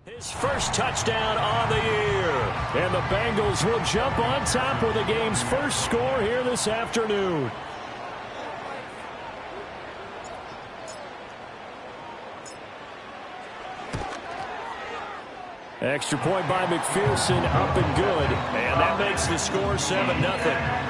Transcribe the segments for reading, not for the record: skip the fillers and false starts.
His first touchdown on the year. And the Bengals will jump on top with the game's first score here this afternoon. Extra point by McPherson, up and good. And that makes the score 7-0.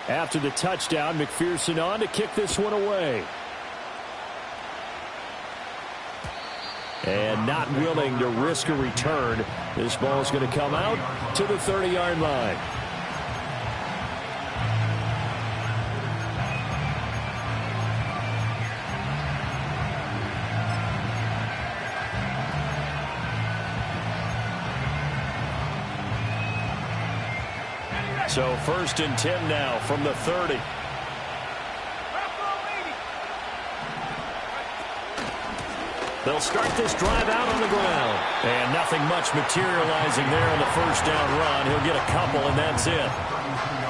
After the touchdown, McPherson on to kick this one away. And not willing to risk a return. This ball is going to come out to the 30-yard line. So 1st and 10 now from the 30. They'll start this drive out on the ground. And nothing much materializing there on the first down run. He'll get a couple, and that's it.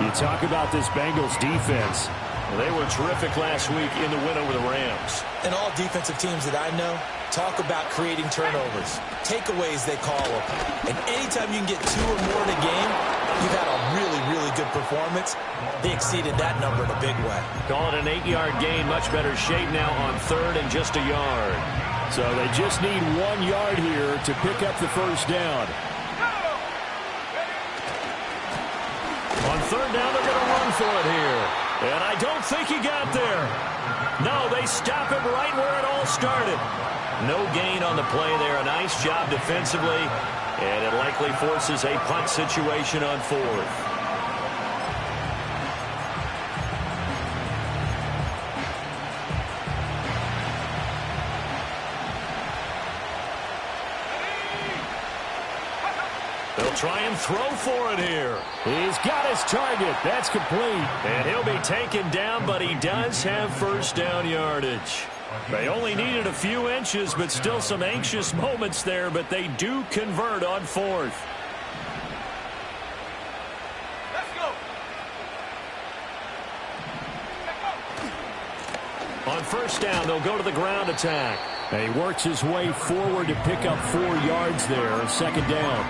You talk about this Bengals defense. They were terrific last week in the win over the Rams. And all defensive teams that I know talk about creating turnovers. Takeaways, they call them. And anytime you can get 2 or more in a game, you've had a really, really good performance. They exceeded that number in a big way. Call it an 8-yard gain. Much better shape now on 3rd and just a yard. So they just need 1 yard here to pick up the first down. On 3rd down, they're going to run for it here. And I don't think he got there. No, they stop him right where it all started. No gain on the play there. A nice job defensively. And it likely forces a punt situation on 4th. They'll try and throw for it here. He's got his target. That's complete. And he'll be taken down, but he does have first down yardage. They only needed a few inches, but still some anxious moments there, but they do convert on 4th. Let's go. On first down, they'll go to the ground attack. And he works his way forward to pick up 4 yards there on 2nd down.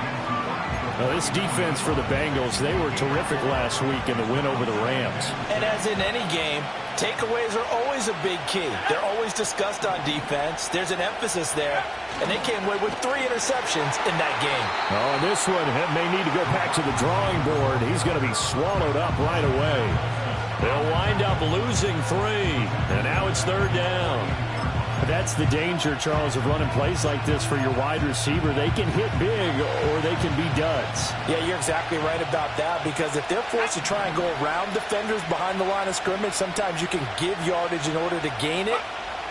Now, this defense for the Bengals, they were terrific last week in the win over the Rams. And as in any game, takeaways are always a big key. They're always discussed on defense. There's an emphasis there. And they came away with 3 interceptions in that game. Oh, and this one may need to go back to the drawing board. He's going to be swallowed up right away. They'll wind up losing 3. And now it's 3rd down. That's the danger, Charles, of running plays like this for your wide receiver. They can hit big or they can be duds. Yeah, you're exactly right about that, because if they're forced to try and go around defenders behind the line of scrimmage, sometimes you can give yardage in order to gain it.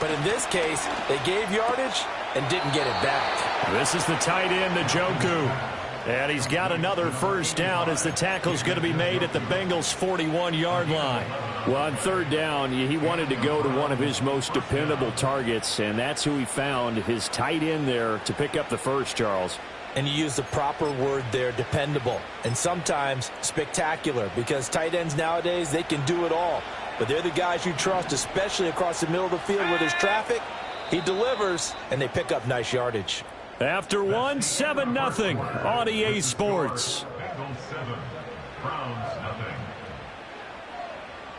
But in this case, they gave yardage and didn't get it back. This is the tight end, Njoku. And he's got another first down as the tackle's going to be made at the Bengals' 41-yard line. Well, on 3rd down, he wanted to go to one of his most dependable targets, and that's who he found, his tight end there, to pick up the first, Charles. And you use the proper word there, dependable, and sometimes spectacular, because tight ends nowadays, they can do it all. But they're the guys you trust, especially across the middle of the field where there's traffic. He delivers, and they pick up nice yardage. After 7-0 on EA Sports.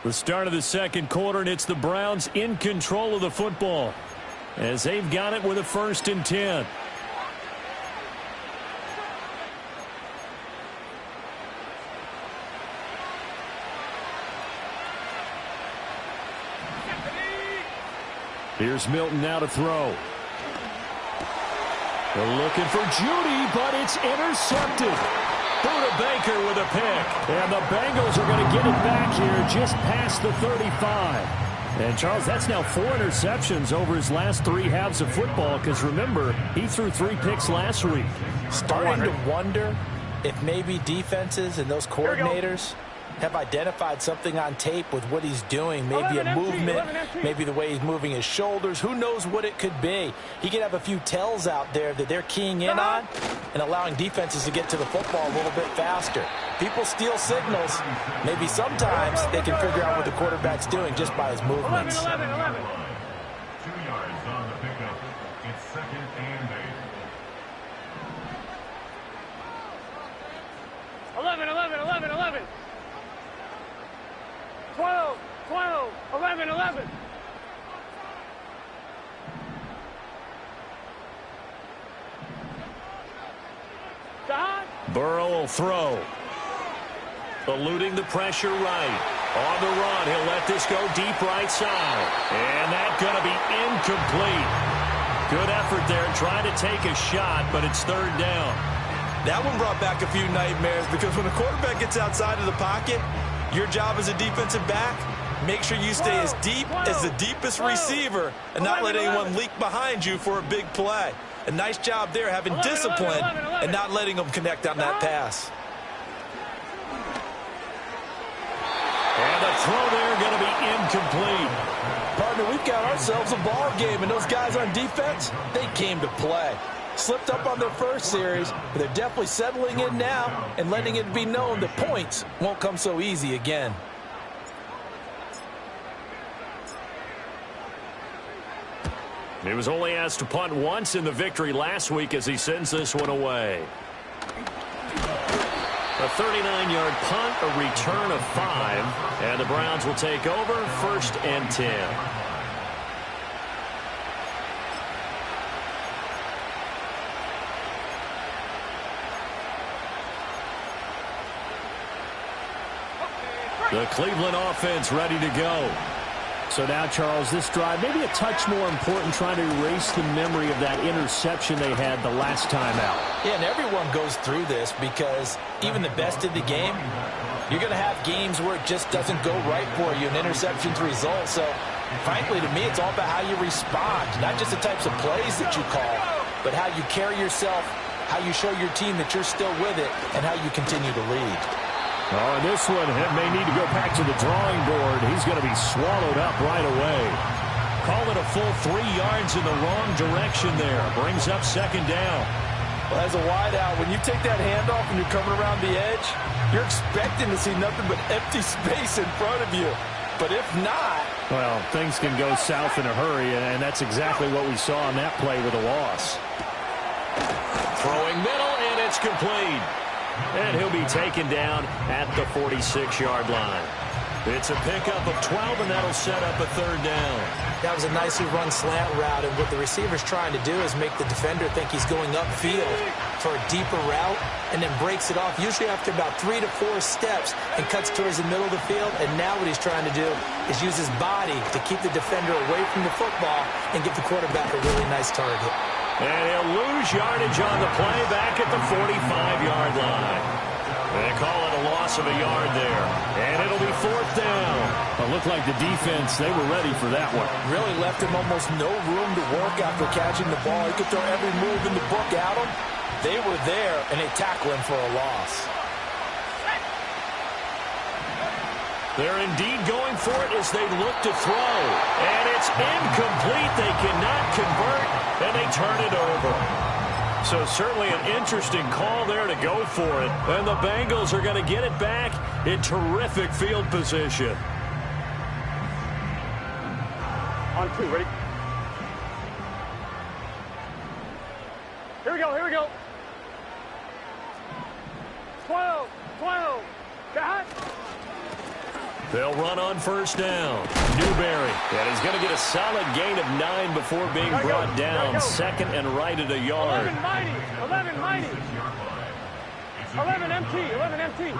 The start of the 2nd quarter, and it's the Browns in control of the football as they've got it with a 1st and 10. Here's Milton now to throw. They're looking for Judy, but it's intercepted. Buda Baker with a pick. And the Bengals are going to get it back here just past the 35. And, Charles, that's now 4 interceptions over his last 3 halves of football, because, remember, he threw 3 picks last week. Starting to wonder if maybe defenses and those coordinators have identified something on tape with what he's doing. Maybe a movement, maybe the way he's moving his shoulders. Who knows what it could be? He could have a few tells out there that they're keying in on and allowing defenses to get to the football a little bit faster. People steal signals. Maybe sometimes they can figure out what the quarterback's doing just by his movements. 11. 2 yards on the pickup. It's 2nd and 8. 11. 12. 11. Burrow will throw. Eluding the pressure right. On the run, he'll let this go deep right side. And that's going to be incomplete. Good effort there trying to take a shot, but it's 3rd down. That one brought back a few nightmares because when a quarterback gets outside of the pocket, your job as a defensive back, make sure you stay as deep as the deepest receiver and not let anyone leak behind you for a big play. A nice job there having discipline and not letting them connect on that pass. And the throw there going to be incomplete. Partner, we've got ourselves a ball game, and those guys on defense, they came to play. Slipped up on their first series, but they're definitely settling in now and letting it be known that points won't come so easy again. He was only asked to punt once in the victory last week as he sends this one away. A 39-yard punt, a return of 5, and the Browns will take over 1st and 10. The Cleveland offense ready to go. So now, Charles, this drive maybe a touch more important, trying to erase the memory of that interception they had the last time out. Yeah, and everyone goes through this because even the best in the game, you're going to have games where it just doesn't go right for you, and interceptions result. So, frankly, to me, it's all about how you respond, not just the types of plays that you call, but how you carry yourself, how you show your team that you're still with it, and how you continue to lead. Oh, and this one may need to go back to the drawing board. He's going to be swallowed up right away. Call it a full 3 yards in the wrong direction there. Brings up 2nd down. Well, as a wideout, when you take that handoff and you're coming around the edge, you're expecting to see nothing but empty space in front of you. But if not... Well, things can go south in a hurry, and that's exactly what we saw on that play with a loss. Throwing middle, and it's complete. And he'll be taken down at the 46-yard line. It's a pickup of 12, and that'll set up a 3rd down. That was a nicely run slant route, and what the receiver's trying to do is make the defender think he's going upfield for a deeper route, and then breaks it off, usually after about 3 to 4 steps, and cuts towards the middle of the field. And now what he's trying to do is use his body to keep the defender away from the football and give the quarterback a really nice target. And he'll lose yardage on the play back at the 45-yard line. They call it a loss of a yard there. And it'll be 4th down. It looked like the defense, they were ready for that one. Really left him almost no room to work after catching the ball. He could throw every move in the book at him. They were there, and they tackle him for a loss. They're indeed going for it as they look to throw. And it's incomplete. They cannot convert, and they turn it over. So certainly an interesting call there to go for it. And the Bengals are going to get it back in terrific field position. On 2, ready? Here we go. 12. Got. They'll run on 1st down. Newberry. And he's going to get a solid gain of 9 before being brought down. 2nd and right at a yard. 11 mighty. 11 empty.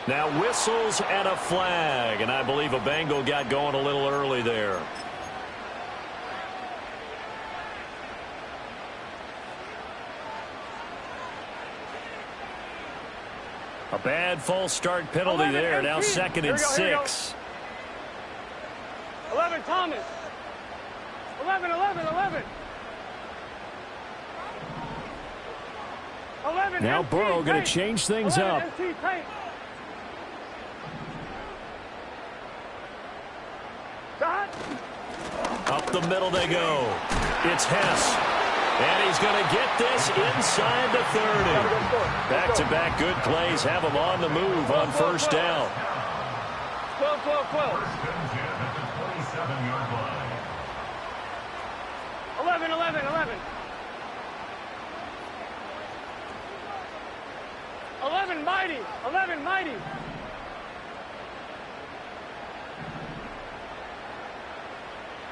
Now whistles and a flag. And I believe a Bengal got going a little early there. A bad false start penalty there. Now 2nd and 6. 11 Thomas. 11. 11 Now empty, Burrow going to paint. change things 11 up. empty, paint. Shot. Up the middle they go. It's Hess. And he's going to get this inside the 30. Back-to-back good plays have him on the move on first down. 12, 12, 12. First and 10 at the 27-yard line. 11, 11, 11. 11 mighty. 11 mighty.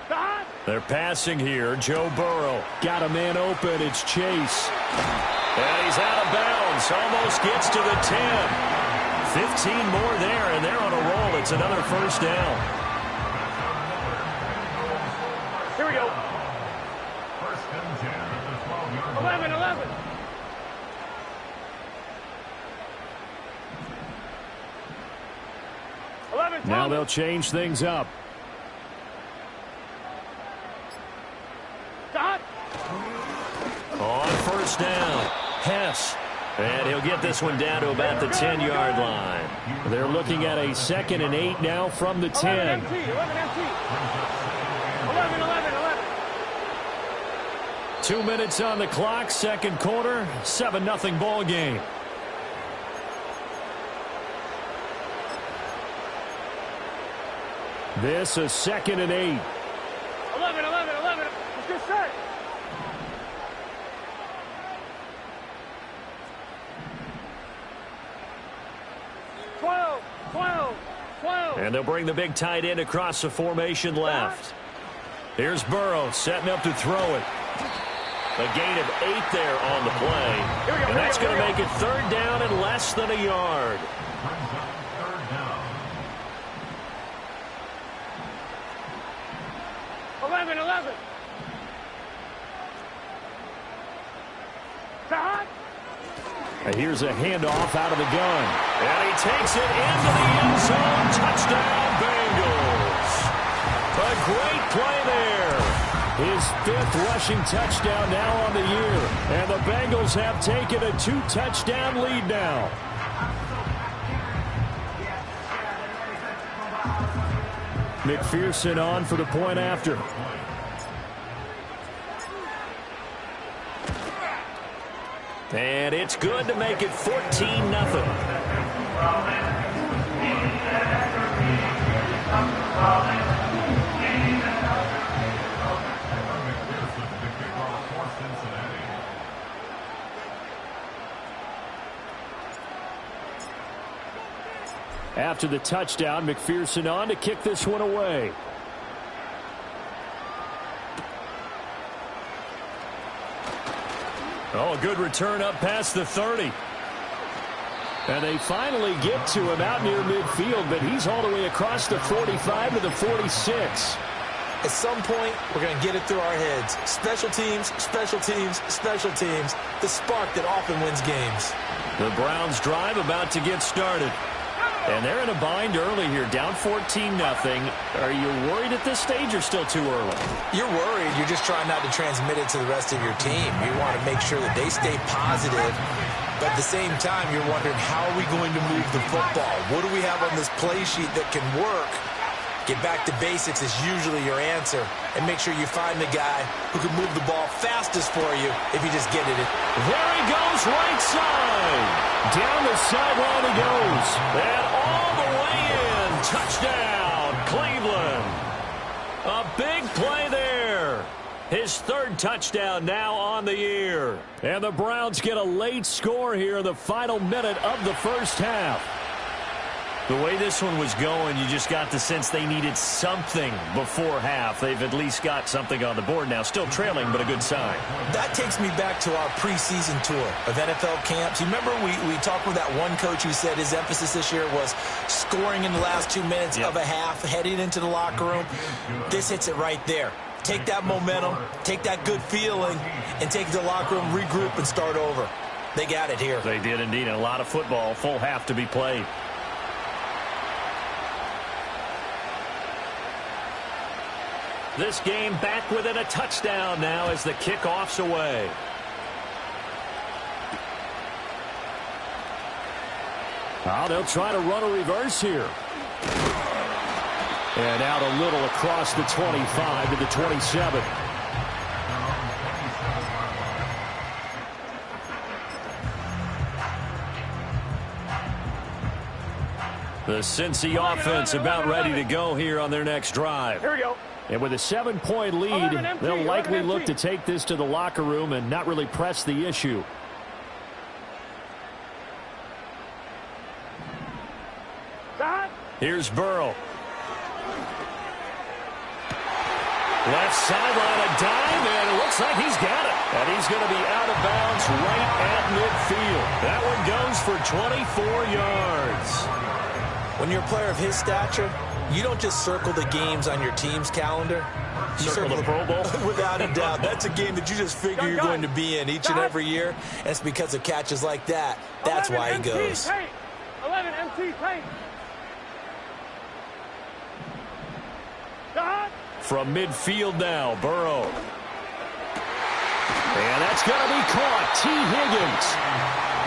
Shot. They're passing here. Joe Burrow. Got a man open. It's Chase. And he's out of bounds. Almost gets to the 10. 15 more there, and they're on a roll. It's another first down. Here we go. First and 10 at the 12-yard line. 11, 11. Now they'll change things up. Shot. On first down, Hess. And he'll get this one down to about the 10-yard line. They're looking at a 2nd and 8 now from the 10. 11 empty. 11 empty. 11, 11, 11. 2 minutes on the clock, second quarter, 7-0 ball game. This is 2nd and 8. 11, 11, 11. Let's get set. And they'll bring the big tight end across the formation left. Here's Burrow setting up to throw it. A gain of 8 there on the play. And that's going to make it third down and less than a yard. Brings up third down. 11, 11. Shot. And here's a handoff out of the gun. And he takes it into the end zone. Touchdown, Bengals. A great play there. His 5th rushing touchdown now on the year. And the Bengals have taken a 2-touchdown lead now. McPherson on for the point after. And it's good to make it 14-0. After the touchdown, McPherson on to kick this one away. Oh, a good return up past the 30. And they finally get to him out near midfield, but he's all the way across the 45 to the 46. At some point, we're going to get it through our heads. Special teams, special teams, special teams. The spark that often wins games. The Browns drive about to get started. And they're in a bind early here, down 14-0. Are you worried at this stage or still too early? You're worried. You're just trying not to transmit it to the rest of your team. You want to make sure that they stay positive. But at the same time, you're wondering, how are we going to move the football? What do we have on this play sheet that can work? Get back to basics is usually your answer. And make sure you find the guy who can move the ball fastest for you if you just get it. There he goes, right side. Down the sideline he goes. And all the way in. Touchdown, Cleveland. A big play there. His 3rd touchdown now on the year. And the Browns get a late score here in the final minute of the first half. The way this one was going, you just got the sense they needed something before half. They've at least got something on the board now. Still trailing, but a good sign. That takes me back to our preseason tour of NFL camps. You remember we talked with that one coach who said his emphasis this year was scoring in the last 2 minutes of a half, heading into the locker room. This hits it right there. Take that momentum, take that good feeling, and take it to the locker room, regroup, and start over. They got it here. They did indeed. A lot of football, full half to be played. This game back within a touchdown now as the kickoff's away. Oh, they'll try to run a reverse here. And out a little across the 25 to the 27. The Cincy offense about ready to go here on their next drive. Here we go. And with a 7-point lead, they'll likely look to take this to the locker room and not really press the issue. Here's Burrow. Left sideline, a dive, and it looks like he's got it. And he's going to be out of bounds right at midfield. That one goes for 24 yards. When you're a player of his stature, you don't just circle the games on your team's calendar. You circle the Pro Bowl? Without a doubt. That's a game that you just figure you're going to be in each and every year. And it's because of catches like that. That's why he goes. 11 MT paint. From midfield now, Burrow. And that's going to be caught. T. Higgins.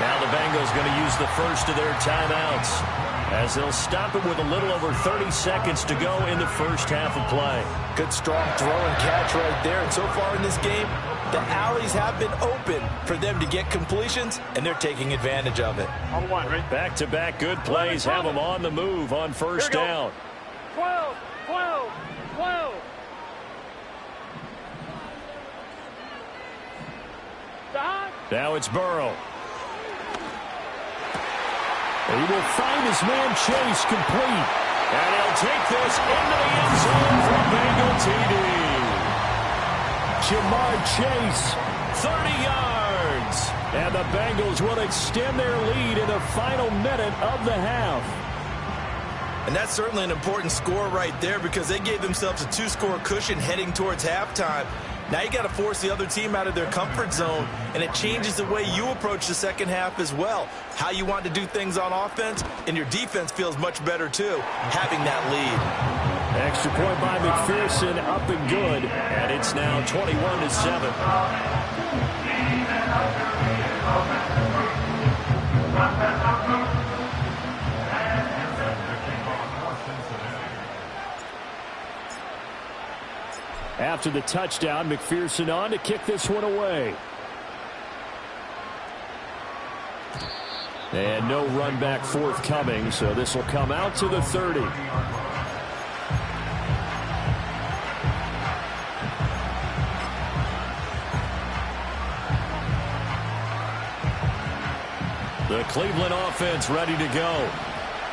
Now the Bengals going to use the first of their timeouts as they'll stop it with a little over 30 seconds to go in the first half of play. Good strong throw and catch right there. And so far in this game, the alleys have been open for them to get completions, and they're taking advantage of it. On one, right? Back-to-back good plays have them on the move on first down. 12, 12, 12. Now it's Burrow. He will find his man Chase complete. And he'll take this into the end zone for Bengal TD. Jamar Chase, 30 yards. And the Bengals will extend their lead in the final minute of the half. And that's certainly an important score right there because they gave themselves a 2-score cushion heading towards halftime. Now you got to force the other team out of their comfort zone, and it changes the way you approach the second half as well. How you want to do things on offense, and your defense feels much better too, having that lead. Extra point by McPherson, up and good, and it's now 21-7. After the touchdown, McPherson on to kick this one away. And no run back forthcoming, so this will come out to the 30. The Cleveland offense ready to go.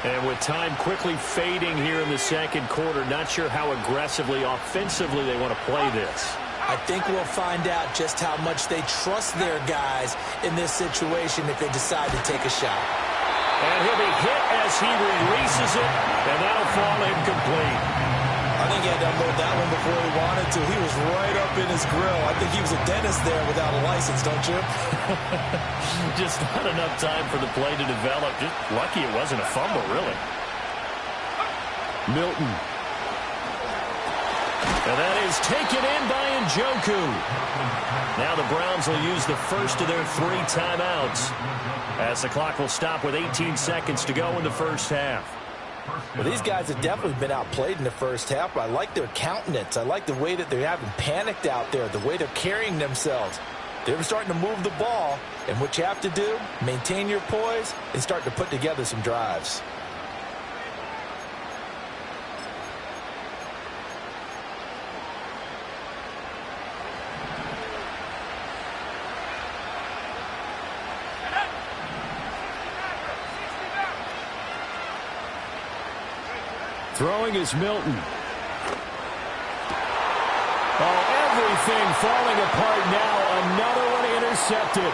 And with time quickly fading here in the second quarter, not sure how aggressively, offensively they want to play this. I think we'll find out just how much they trust their guys in this situation if they decide to take a shot. And he'll be hit as he releases it, and that'll fall incomplete. I think he had to unload that one before he wanted to. He was right up in his grill. I think he was a dentist there without a license, don't you? Just not enough time for the play to develop. Just lucky it wasn't a fumble, really. Milton. And that is taken in by Njoku. Now the Browns will use the first of their 3 timeouts as the clock will stop with 18 seconds to go in the first half. Well, these guys have definitely been outplayed in the first half, but I like their countenance. I like the way that they haven't panicked out there, the way they're carrying themselves. They're starting to move the ball, and what you have to do, maintain your poise and start to put together some drives. Throwing is Milton. Oh, everything falling apart now. Another one intercepted.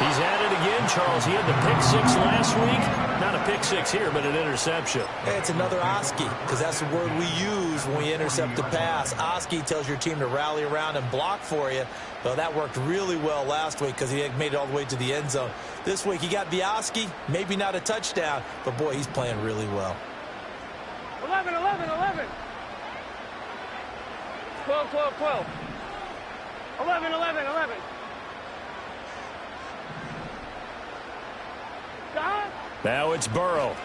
He's at it again, Charles. He had the pick 6 last week. Not a pick 6 here, but an interception. Hey, it's another Oski, because that's the word we use when we intercept a pass. Oski tells your team to rally around and block for you. Well, that worked really well last week because he had made it all the way to the end zone. This week, he got the Oski, maybe not a touchdown, but boy, he's playing really well. 11, 11, 11. 12, 12, 12. 11, 11, 11. Now it's Burrow.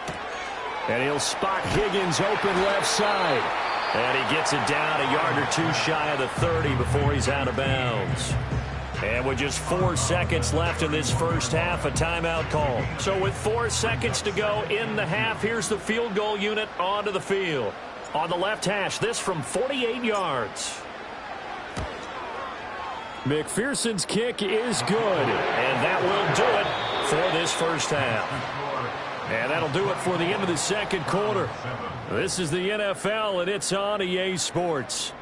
And he'll spot Higgins open left side. And he gets it down a yard or two shy of the 30 before he's out of bounds. And with just 4 seconds left in this first half, a timeout call. So with 4 seconds to go in the half, here's the field goal unit onto the field. On the left hash, this from 48 yards. McPherson's kick is good. And that will do it for this first half. And that'll do it for the end of the second quarter. This is the NFL, and it's on EA Sports.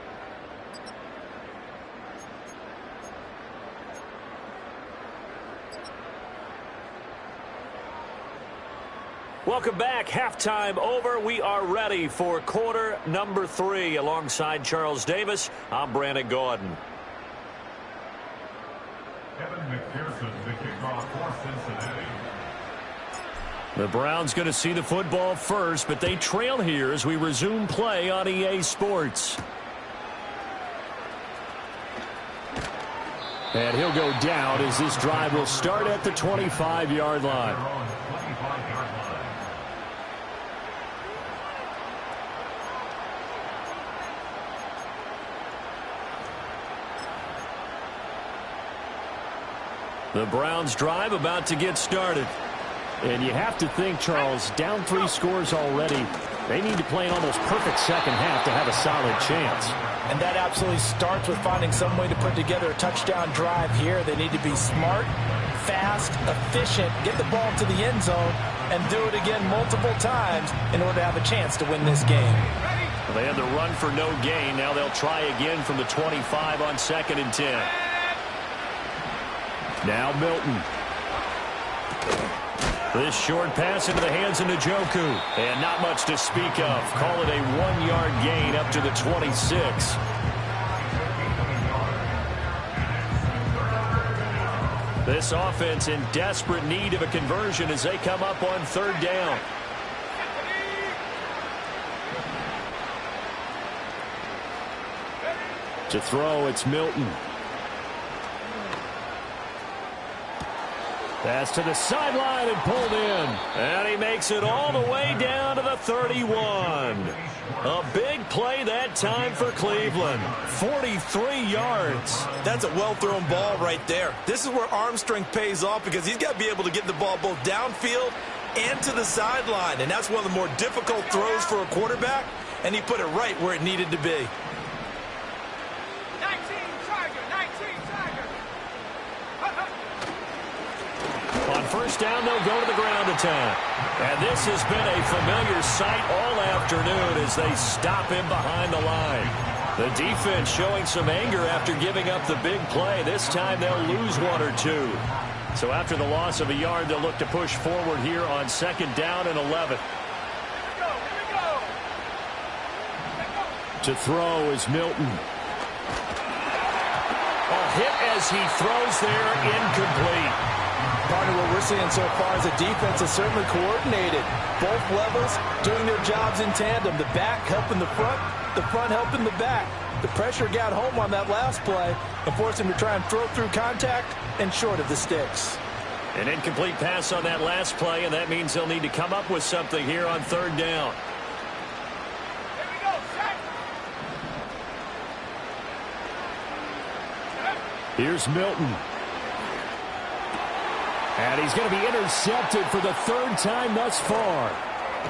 Welcome back. Halftime over. We are ready for quarter number 3. Alongside Charles Davis, I'm Brandon Gaudin. Kevin McPherson, the kickoff for Cincinnati. The Browns going to see the football first, but they trail here as we resume play on EA Sports. And he'll go down as this drive will start at the 25-yard line. The Browns drive about to get started. And you have to think, Charles, down 3 scores already. They need to play an almost perfect second half to have a solid chance. And that absolutely starts with finding some way to put together a touchdown drive here. They need to be smart, fast, efficient, get the ball to the end zone, and do it again multiple times in order to have a chance to win this game. Well, they had the run for no gain. Now they'll try again from the 25 on 2nd and 10. Now Milton. This short pass into the hands of Njoku. And not much to speak of. Call it a 1-yard gain up to the 26. This offense in desperate need of a conversion as they come up on 3rd down. To throw, it's Milton. Pass to the sideline and pulled in. And he makes it all the way down to the 31. A big play that time for Cleveland. 43 yards. That's a well-thrown ball right there. This is where arm strength pays off because he's got to be able to get the ball both downfield and to the sideline. And that's one of the more difficult throws for a quarterback. And he put it right where it needed to be. 19 Tiger. On 1st down, they'll go to the ground attack. And this has been a familiar sight all afternoon as they stop him behind the line. The defense showing some anger after giving up the big play. This time they'll lose 1 or 2. So after the loss of a yard, they'll look to push forward here on 2nd down and 11. To throw is Milton. A hit as he throws there, incomplete. Partner, what we're seeing so far is the defense is certainly coordinated. Both levels doing their jobs in tandem. The back helping the front helping the back. The pressure got home on that last play and forced him to try and throw through contact and short of the sticks. An incomplete pass on that last play, and that means they'll need to come up with something here on 3rd down. Here's Milton. And he's going to be intercepted for the 3rd time thus far.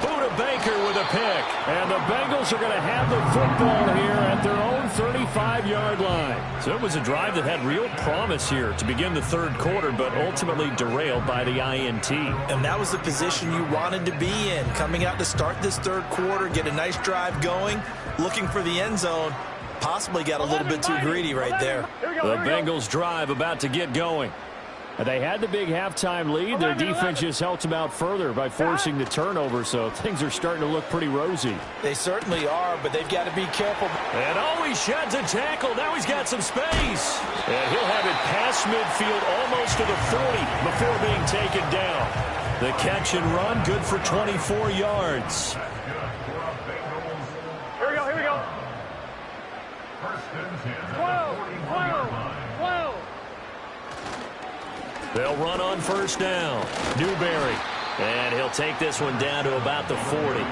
Buda Baker with a pick. And the Bengals are going to have the football here at their own 35-yard line. So it was a drive that had real promise here to begin the 3rd quarter, but ultimately derailed by the INT. And that was the position you wanted to be in. Coming out to start this 3rd quarter, get a nice drive going, looking for the end zone. Possibly got a little bit too greedy right there. The Bengals drive about to get going. They had the big halftime lead. Their defense just helped them out further by forcing the turnover, so things are starting to look pretty rosy. They certainly are, but they've got to be careful. And he sheds a tackle. Now he's got some space. And he'll have it past midfield almost to the 40 before being taken down. The catch and run, good for 24 yards. Here we go. 12. They'll run on 1st down. Newberry And he'll take this one down to about the 40.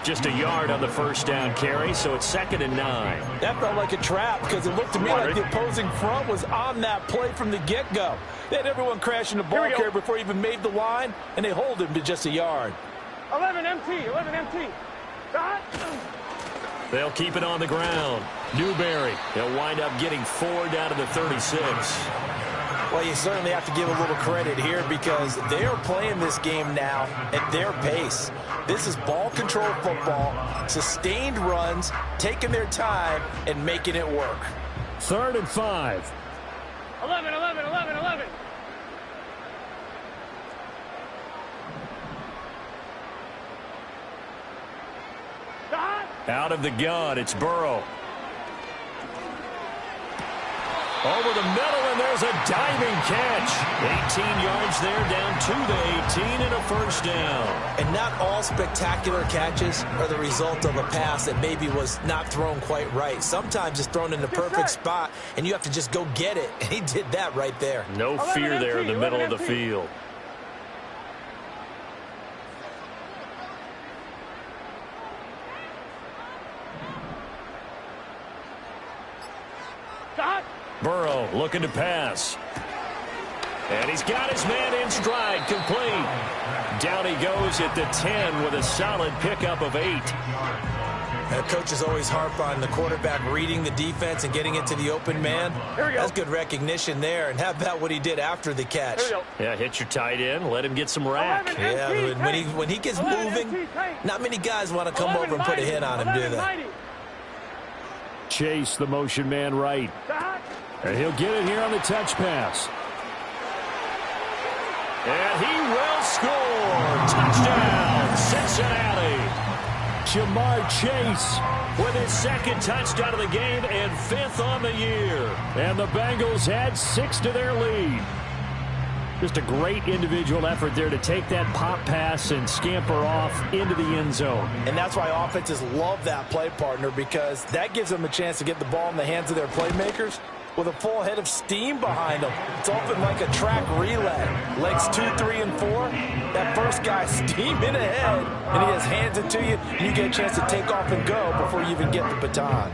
Just a yard on the first down carry, so it's 2nd and 9. That felt like a trap because it looked to me like the opposing front was on that play from the get-go. They had everyone crashing the ball carrier before he even made the line, and they hold him to just a yard. 11 MT, 11 MT. Dot. They'll keep it on the ground. Newberry, they'll wind up getting 4 down to the 36. Well, you certainly have to give a little credit here because they are playing this game now at their pace. This is ball control football, sustained runs, taking their time, and making it work. 3rd and 5. 11, 11, 11, 11. Dot. Out of the gun, it's Burrow. Over the middle, and there's a diving catch. 18 yards there, down to the 18, and a first down. And not all spectacular catches are the result of a pass that maybe was not thrown quite right. Sometimes it's thrown in the perfect spot, and you have to just go get it. And he did that right there. No fear there in the middle of the field. Dot. Burrow looking to pass. And he's got his man in stride, complete. Down he goes at the 10 with a solid pickup of 8. Coaches always harp on the quarterback reading the defense and getting it to the open man. That's good recognition there. And how about what he did after the catch? Yeah, hit your tight end, let him get some rack. Yeah, when he gets moving, not many guys want to come over and put a hit on him, do they? Chase the motion man right. And he'll get it here on the touch pass. And he will score. Touchdown, Cincinnati. Jamar Chase with his 2nd touchdown of the game and 5th on the year. And the Bengals add 6 to their lead. Just a great individual effort there to take that pop pass and scamper off into the end zone. And that's why offenses love that play partner, because that gives them a chance to get the ball in the hands of their playmakers with a full head of steam behind them. It's often like a track relay. Legs 2, 3, and 4. That first guy steaming ahead, and he just hands it to you, and you get a chance to take off and go before you even get the baton.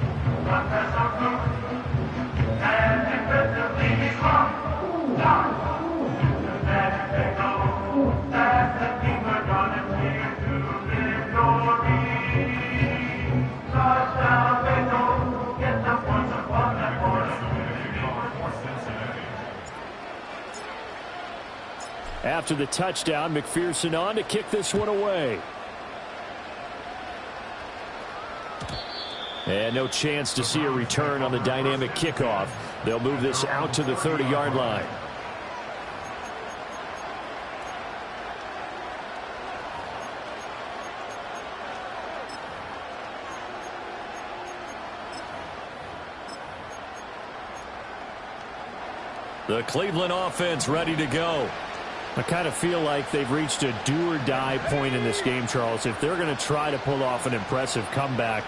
After the touchdown, McPherson on to kick this one away. And no chance to see a return on the dynamic kickoff. They'll move this out to the 30-yard line. The Cleveland offense ready to go. I kind of feel like they've reached a do-or-die point in this game, Charles. If they're going to try to pull off an impressive comeback,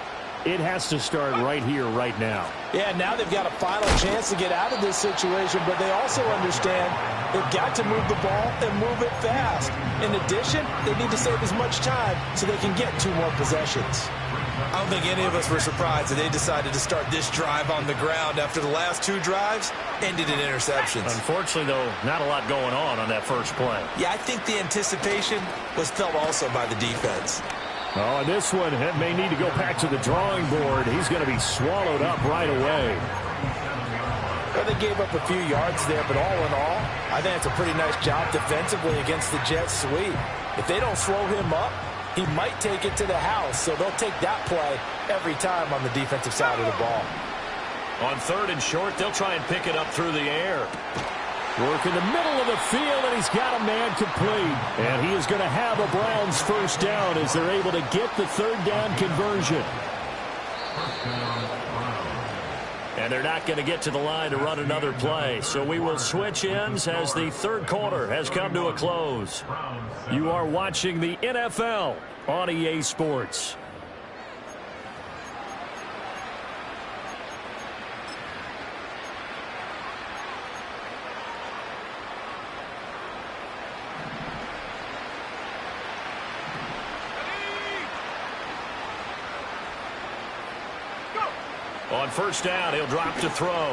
it has to start right here, right now. Yeah, now they've got a final chance to get out of this situation, but they also understand they've got to move the ball and move it fast. In addition, they need to save as much time so they can get 2 more possessions. I don't think any of us were surprised that they decided to start this drive on the ground after the last 2 drives ended in interceptions. Unfortunately, though, not a lot going on that first play. Yeah, I think the anticipation was felt also by the defense. Oh, and this one may need to go back to the drawing board. He's going to be swallowed up right away. Well, they gave up a few yards there, but all in all, I think it's a pretty nice job defensively against the Jets sweep. If they don't slow him up, he might take it to the house, so they'll take that play every time on the defensive side of the ball. On 3rd and short, they'll try and pick it up through the air. Work in the middle of the field, and he's got a man complete. And he is going to have a Browns first down as they're able to get the 3rd down conversion. And they're not going to get to the line to run another play. So we will switch ends as the 3rd quarter has come to a close. You are watching the NFL on EA Sports. On first down, he'll drop to throw.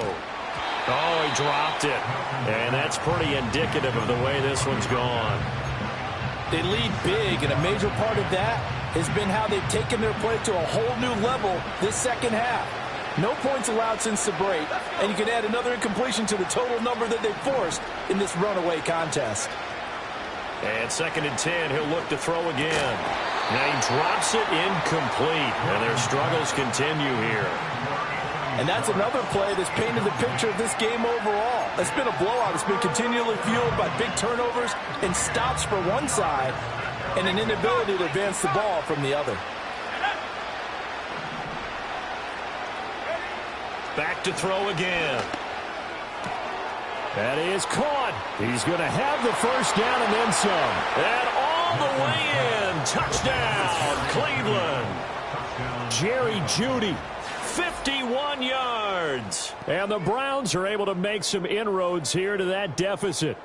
Oh, he dropped it. And that's pretty indicative of the way this one's gone. They lead big, and a major part of that has been how they've taken their play to a whole new level this second half. No points allowed since the break, and you can add another incompletion to the total number that they forced in this runaway contest. And 2nd and 10, he'll look to throw again. Now he drops it incomplete, and their struggles continue here. And that's another play that's painted the picture of this game overall. It's been a blowout. It's been continually fueled by big turnovers and stops for one side and an inability to advance the ball from the other. Back to throw again. That is caught. He's going to have the first down and then some. And all the way in. Touchdown, Cleveland. Jerry Jeudy, 51 yards. And the Browns are able to make some inroads here to that deficit.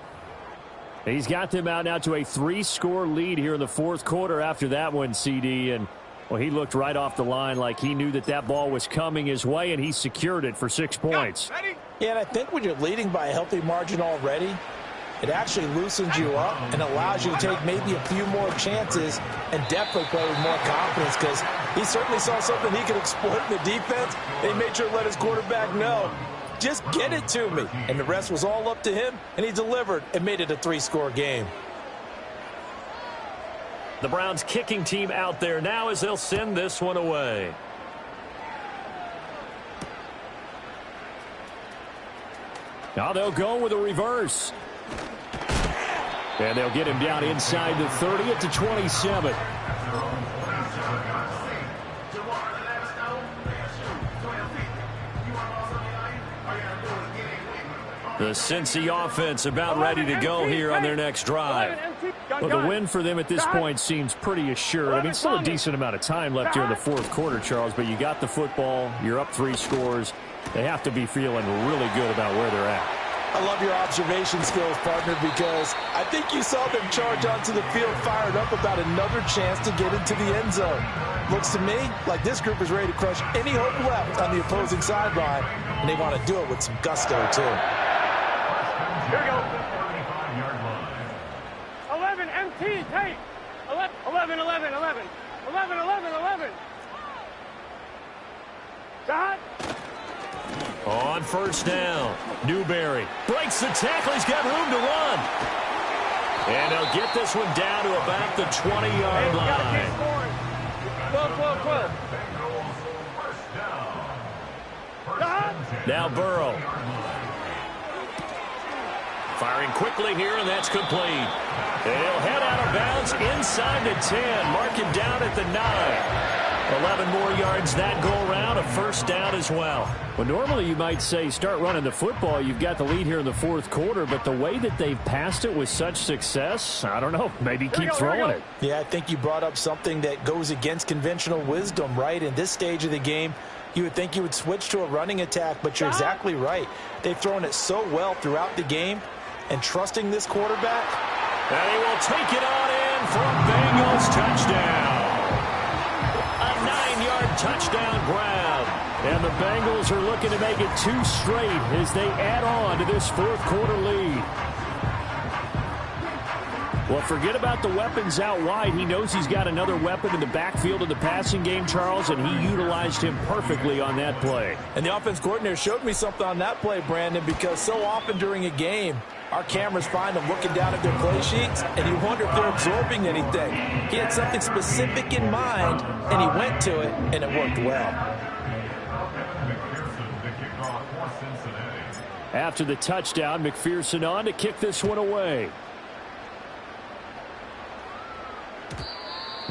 He's got them out now to a 3-score lead here in the fourth quarter after that one, CD. And, well, he looked right off the line like he knew that that ball was coming his way, and he secured it for 6 points. Yeah, and I think when you're leading by a healthy margin already, it actually loosens you up and allows you to take maybe a few more chances and definitely play with more confidence, because he certainly saw something he could exploit in the defense. They made sure to let his quarterback know, just get it to me. And the rest was all up to him, and he delivered and made it a 3-score game. The Browns kicking team out there now as they'll send this one away. Now they'll go with a reverse. And they'll get him down inside the 30 at the 27. The Cincy offense about ready to go here on their next drive. Well, the win for them at this point seems pretty assured. I mean, still a decent amount of time left here in the fourth quarter, Charles, but you got the football. You're up 3 scores. They have to be feeling really good about where they're at. I love your observation skills, partner, because I think you saw them charge onto the field fired up about another chance to get into the end zone. Looks to me like this group is ready to crush any hope left on the opposing sideline, and they want to do it with some gusto, too. Here we go. 11, MT, tape. 11, 11, 11. 11, 11, 11. Shot. On first down, Newberry breaks the tackle. He's got room to run. And he'll get this one down to about the 20-yard line. 12. Now Burrow. Firing quickly here, and that's complete. And he'll head out of bounds inside the 10. Mark him down at the 9. 11 more yards that go around, a first down as well. Well, normally you might say start running the football. You've got the lead here in the fourth quarter, but the way that they've passed it with such success, I don't know, maybe keep throwing it. Yeah, I think you brought up something that goes against conventional wisdom, right? In this stage of the game, you would think you would switch to a running attack, but you're exactly right. They've thrown it so well throughout the game, and trusting this quarterback. And he will take it on in for a Bengals touchdown. A 9-yard touchdown grab. And the Bengals are looking to make it 2 straight as they add on to this fourth quarter lead. Well, forget about the weapons out wide. He knows he's got another weapon in the backfield of the passing game, Charles, and he utilized him perfectly on that play. And the offense coordinator showed me something on that play, Brandon, because so often during a game, our cameras find them looking down at their play sheets, and you wonder if they're absorbing anything. He had something specific in mind, and he went to it, and it worked well. After the touchdown, McPherson on to kick this one away.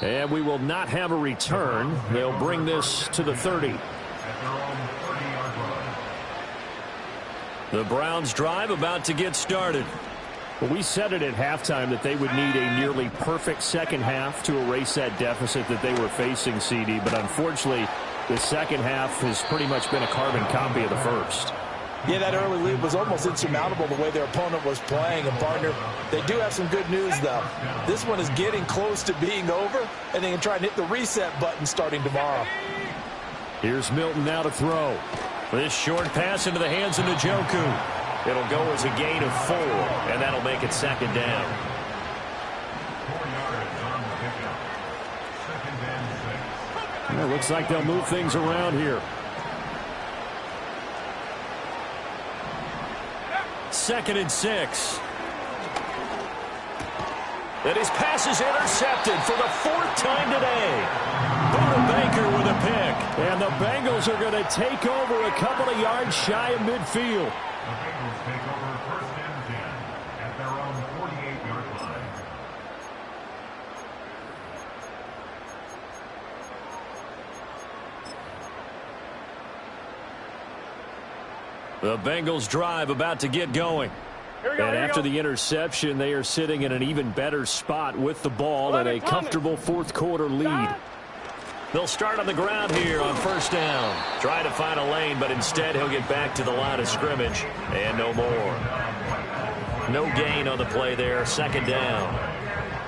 And we will not have a return. They'll bring this to the 30. The Browns drive about to get started. Well, we said it at halftime that they would need a nearly perfect second half to erase that deficit that they were facing, CD. But unfortunately, the second half has pretty much been a carbon copy of the first. Yeah, that early lead was almost insurmountable the way their opponent was playing. And, partner, they do have some good news, though. This one is getting close to being over, and they can try and hit the reset button starting tomorrow. Here's Milton now to throw. This short pass into the hands of Njoku. It'll go as a gain of 4, and that'll make it second down. 4 yards on the pickup. Second and 6. And it looks like they'll move things around here. Second and 6. And his pass is intercepted for the 4th time today. Buda Baker with a pick. And the Bengals are going to take over a couple of yards shy of midfield. The Bengals take over first and 10 at their own 48-yard line. The Bengals drive about to get going. And after the interception, they are sitting in an even better spot with the ball and a comfortable fourth-quarter lead. They'll start on the ground here on first down. Try to find a lane, but instead he'll get back to the line of scrimmage and no more. No gain on the play there, second down.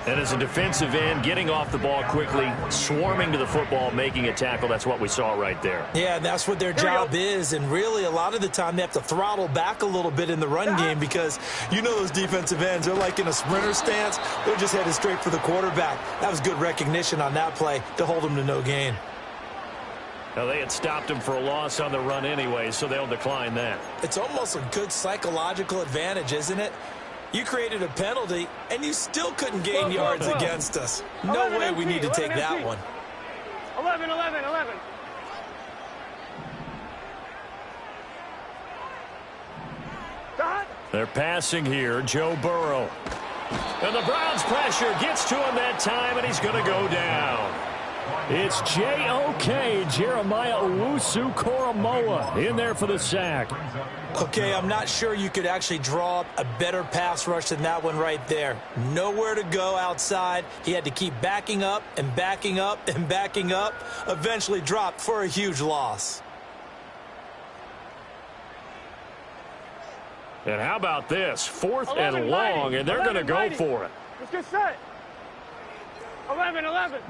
And as a defensive end, getting off the ball quickly, swarming to the football, making a tackle, that's what we saw right there. Yeah, that's what their job is, and really a lot of the time they have to throttle back a little bit in the run game because you know those defensive ends, they're like in a sprinter stance. They're just headed straight for the quarterback. That was good recognition on that play to hold them to no gain. Now, they had stopped him for a loss on the run anyway, so they'll decline that. It's almost a good psychological advantage, isn't it? You created a penalty, and you still couldn't gain yards against us. No way we need to take that one. 11, 11, 11. They're passing here, Joe Burrow. And the Browns' pressure gets to him that time, and he's going to go down. It's J.O.K. Jeremiah Owusu-Koramoah in there for the sack. Okay, I'm not sure you could actually draw up a better pass rush than that one right there. Nowhere to go outside. He had to keep backing up and backing up and backing up. Eventually dropped for a huge loss. And how about this? 4th and long, and they're going to go for it. Let's get set. 11, 11.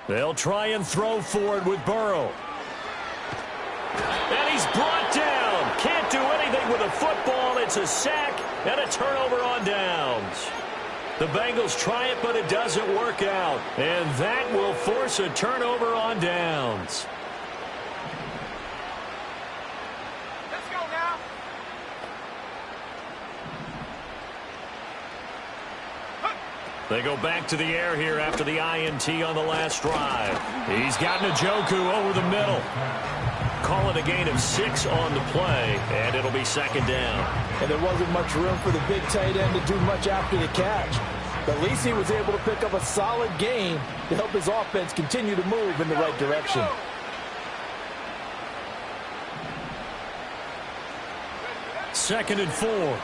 They'll try and throw for it with Burrow. And he's brought down. Can't do anything with a football. It's a sack and a turnover on downs. The Bengals try it, but it doesn't work out. And that will force a turnover on downs. Let's go now. They go back to the air here after the INT on the last drive. He's got Njoku over the middle. Call it a gain of 6 on the play, and it'll be second down. And there wasn't much room for the big tight end to do much after the catch. But at least he was able to pick up a solid gain to help his offense continue to move in the right direction. Second and 4.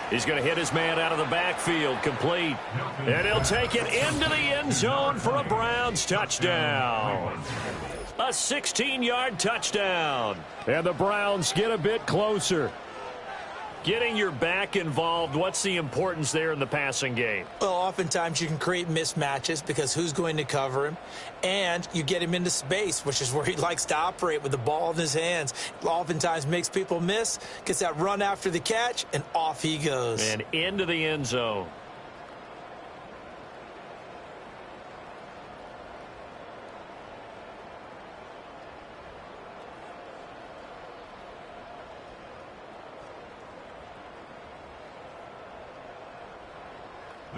He's going to hit his man out of the backfield, complete. And he'll take it into the end zone for a Browns touchdown. A 16-yard touchdown. And the Browns get a bit closer. Getting your back involved, what's the importance there in the passing game? Well, oftentimes you can create mismatches because who's going to cover him? And you get him into space, which is where he likes to operate with the ball in his hands. Oftentimes makes people miss, gets that run after the catch, and off he goes. And into the end zone.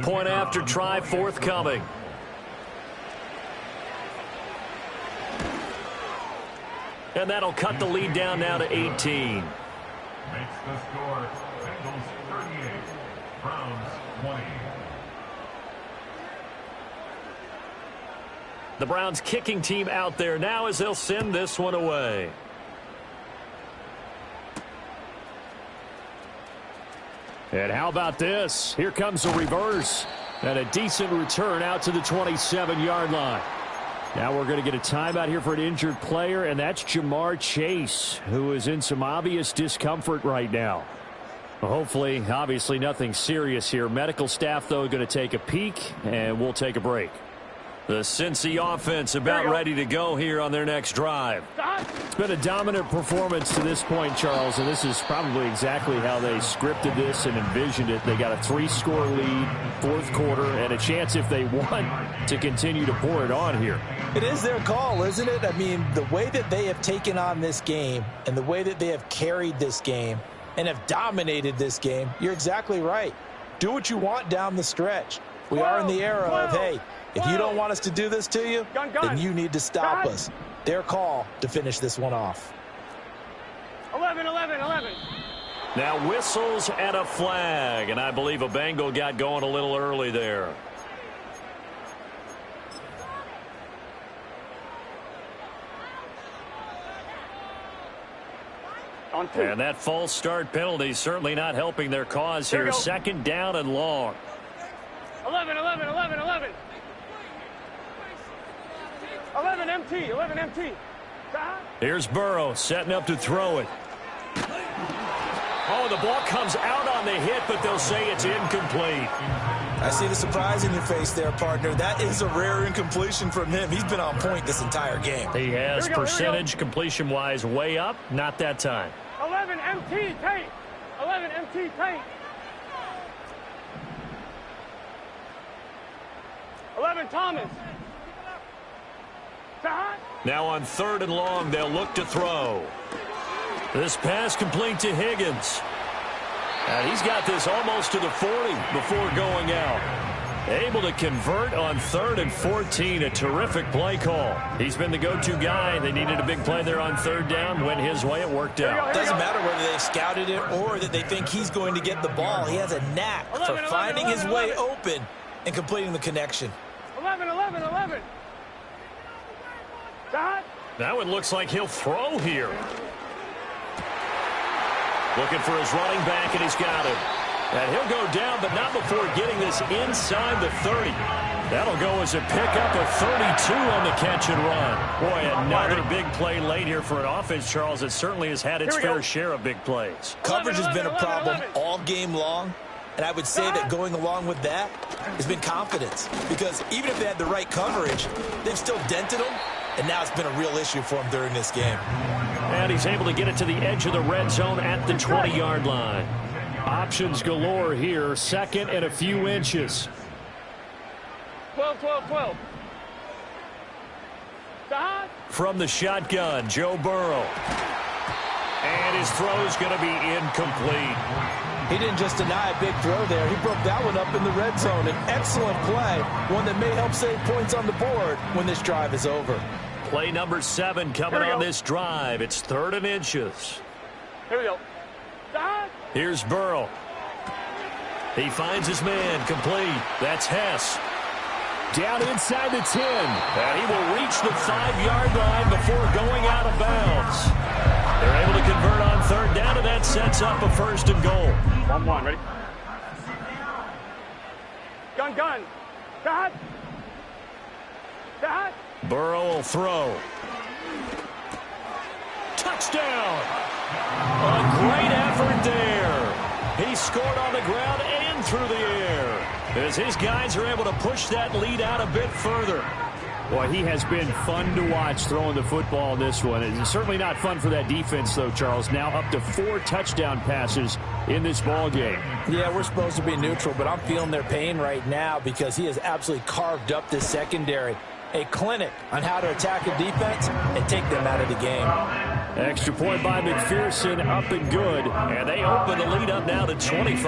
Point after try forthcoming. And that'll cut the lead down now to 18. Makes the score Bengals 38, Browns 20. The Browns kicking team out there now as they'll send this one away. And how about this? Here comes a reverse. And a decent return out to the 27-yard line. Now we're going to get a timeout here for an injured player, and that's Jamar Chase, who is in some obvious discomfort right now. Well, hopefully, obviously, nothing serious here. Medical staff, though, going to take a peek, and we'll take a break. The Cincy offense about ready to go here on their next drive. It's been a dominant performance to this point, Charles, and this is probably exactly how they scripted this and envisioned it. They got a 3-score lead, fourth quarter, and a chance, if they want, to continue to pour it on here. It is their call, isn't it? I mean, the way that they have taken on this game and the way that they have carried this game and have dominated this game, you're exactly right. Do what you want down the stretch. We are in the era of, hey, if you don't want us to do this to you, then you need to stop us. Their call to finish this one off. 11. Now whistles and a flag, and I believe a Bengal got going a little early there. And that false start penalty certainly not helping their cause here. Second down and long. 11 MT. Here's Burrow setting up to throw it. Oh, the ball comes out on the hit, but they'll say it's incomplete. I see the surprise in your face there, partner. That is a rare incompletion from him. He's been on point this entire game. He has percentage completion-wise way up. Not that time. 11 MT tight. 11 MT tight. 11 Thomas. Now on third and long, they'll look to throw. This pass complete to Higgins. And he's got this almost to the 40 before going out. Able to convert on 3rd and 14. A terrific play call. He's been the go-to guy. They needed a big play there on 3rd down. Went his way. It worked out. Doesn't matter whether they scouted it or that they think he's going to get the ball. He has a knack for finding his way open and completing the connection. 11. Now it looks like he'll throw here. Looking for his running back, and he's got him. And he'll go down, but not before getting this inside the 30. That'll go as a pickup of 32 on the catch and run. Boy, another big play late here for an offense, Charles. It certainly has had its fair share of big plays. Coverage has been a problem all game long. And I would say that going along with that has been confidence. Because even if they had the right coverage, they've still dented them. And now it's been a real issue for him during this game. And he's able to get it to the edge of the red zone at the 20-yard line. Options galore here. Second and a few inches. 12. From the shotgun, Joe Burrow. And his throw's going to be incomplete. He didn't just deny a big throw there. He broke that one up in the red zone. An excellent play, one that may help save points on the board when this drive is over. Play number 7 coming on this drive. It's 3rd and inches. Here we go. Here's Burrow. He finds his man complete. That's Hess. Down inside the 10. And he will reach the 5-yard line before going out of bounds. They're able to convert on 3rd down, and that sets up a 1st and goal. 1-1, ready? Gun. Burrow will throw. Touchdown! A great effort there. He scored on the ground and through the air, as his guys are able to push that lead out a bit further. Boy, he has been fun to watch throwing the football in this one. It's certainly not fun for that defense, though, Charles. Now up to 4 touchdown passes in this ball game. Yeah, we're supposed to be neutral, but I'm feeling their pain right now because he has absolutely carved up this secondary. A clinic on how to attack a defense and take them out of the game. Extra point by McPherson, up and good. And they open the lead up now to 25.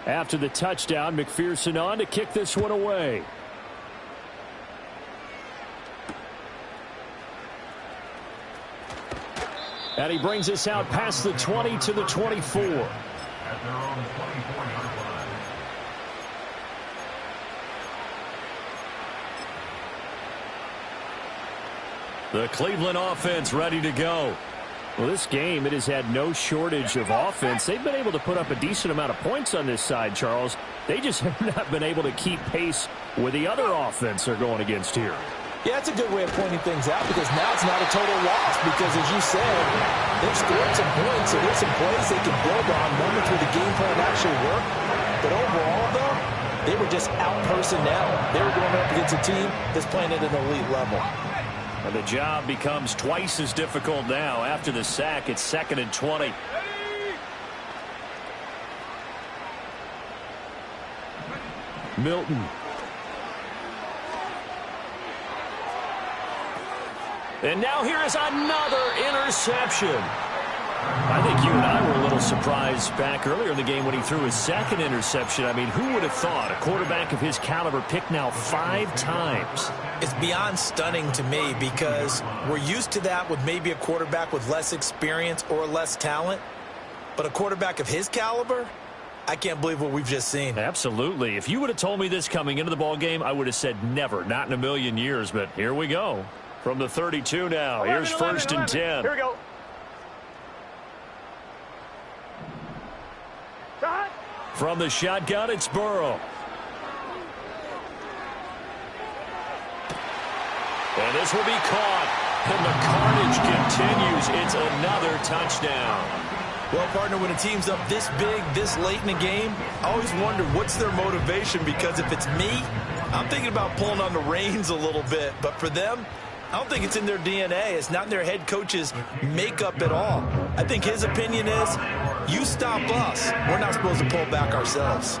After the touchdown, McPherson on to kick this one away. And he brings us out past the 20 to the 24. At their own 24-yard line. The Cleveland offense ready to go. Well, this game, it has had no shortage of offense. They've been able to put up a decent amount of points on this side, Charles. They just have not been able to keep pace with the other offense they're going against here. Yeah, that's a good way of pointing things out because now it's not a total loss because, as you said, they've scored some points, so there's some plays they can build on, moments where the game plan actually worked. But overall, though, they were just out-personnel. They were going up against a team that's playing at an elite level. And the job becomes twice as difficult now. After the sack, it's 2nd and 20. Milton. And now here is another interception. I think you and I were a little surprised back earlier in the game when he threw his 2nd interception. I mean, who would have thought a quarterback of his caliber picked now 5 times? It's beyond stunning to me because we're used to that with maybe a quarterback with less experience or less talent. But a quarterback of his caliber, I can't believe what we've just seen. Absolutely. If you would have told me this coming into the ball game, I would have said never, not in a million years. But here we go. From the 32 now. 11, Here's 1st and 10. Here we go. Shot. From the shotgun, it's Burrow. And this will be caught. And the carnage continues. It's another touchdown. Well, partner, when a team's up this big, this late in the game, I always wonder what's their motivation because if it's me, I'm thinking about pulling on the reins a little bit. But for them, I don't think it's in their DNA. It's not in their head coach's makeup at all. I think his opinion is, you stop us. We're not supposed to pull back ourselves.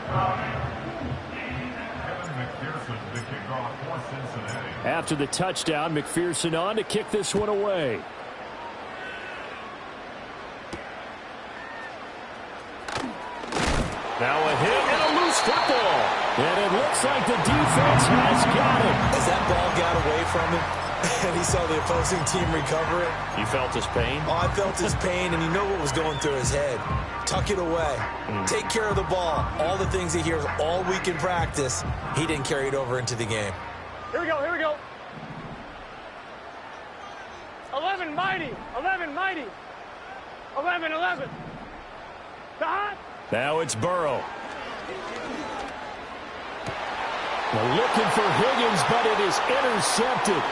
After the touchdown, McPherson on to kick this one away. Now a hit and a loose football. And it looks like the defense has got it. As that ball got away from him, and he saw the opposing team recover it. You felt his pain? Oh, I felt his pain, and you know what was going through his head. Tuck it away. Take care of the ball. All the things he hears all week in practice, he didn't carry it over into the game. Here we go. Here we go. 11 mighty. 11 mighty. 11, 11. Shot. Now it's Burrow. They're looking for Higgins, but it is intercepted.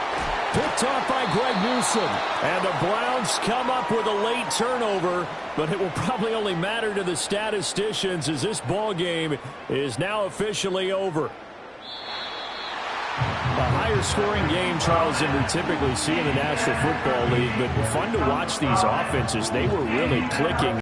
Picked off by Greg Newsom. And the Browns come up with a late turnover, but it will probably only matter to the statisticians as this ball game is now officially over. A higher scoring game, Charles, than we typically see in the National Football League, but fun to watch these offenses. They were really clicking.